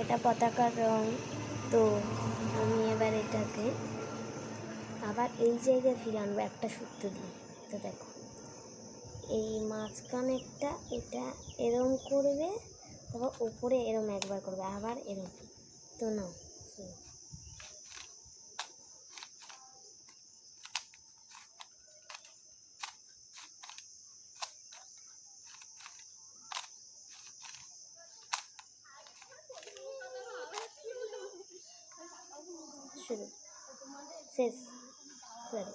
এটা পতাকার রং। তো আমি এবার এটাকে আবার এই জায়গায় ফিরে আনবো একটা সূত্র দিয়ে। তো দেখো এই মাঝখানেরটা এটা এরম করবে, তারপর ওপরে এরম একবার করবে, আবার এরম। তো নাও শুরু শেষ। সরি,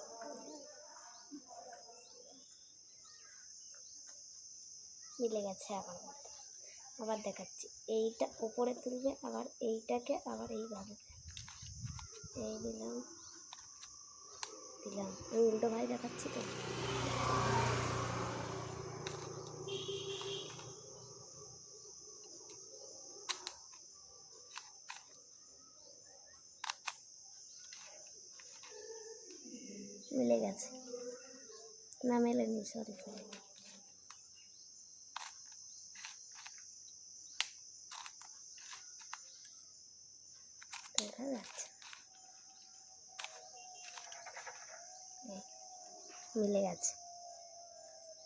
মিলে গেছে। আবার দেখাচ্ছি, এইটা ওপরে তুলবে, আবার এইটাকে আবার এইভাবে এই দিলাম। আমি উল্টো ভাই দেখাচ্ছি তো। মিলে গেছে না? মেলেনি, সরি। দেখা যাচ্ছে, মিলে গেছে।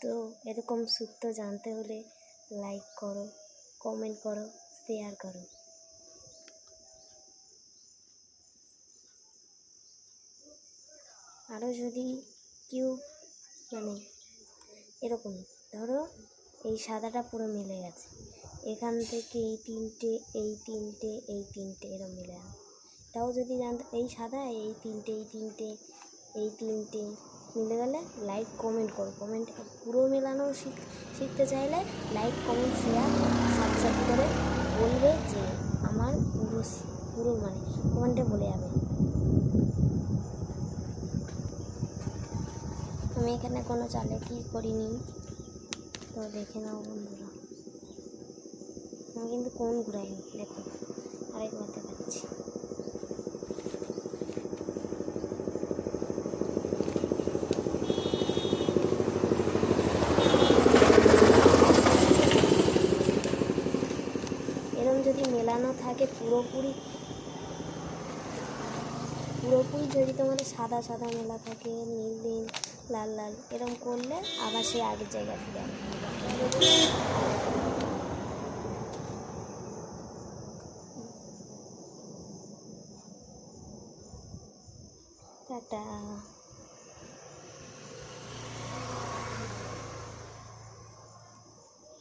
তো এরকম সূত্র জানতে হলে লাইক করো, কমেন্ট করো, শেয়ার করো। আরও যদি কেউ মানে এরকম ধরো এই সাদাটা পুরো মিলে গেছে, এখান থেকে এই তিনটে এই তিনটে এই তিনটে এরকম মিলে যাবে। এটাও যদি জানতে, এই সাদা এই তিনটে এই তিনটে এই তিনটে মিলে গেলে লাইক কমেন্ট করো। কমেন্ট পুরো মেলানো শিখতে চাইলে লাইক কমেন্ট শেয়ার সাবস্ক্রাইব করে বলবে যে আমার পুরো মানে কমেন্টে বলে যাবে। আমি এখানে কোনো চালে কি করিনি, তো দেখে নাও বন্ধুরা। আমি কিন্তু কোন ঘুরাইনি, দেখো আরেকবার দেখাচ্ছি। এরকম যদি মেলানো থাকে পুরোপুরি যদি তোমাদের সাদা সাদা মেলা থাকে, নীল নীল লাল লাল এরকম করলে আবার সেই আগের জায়গায় ফিরে আসবে।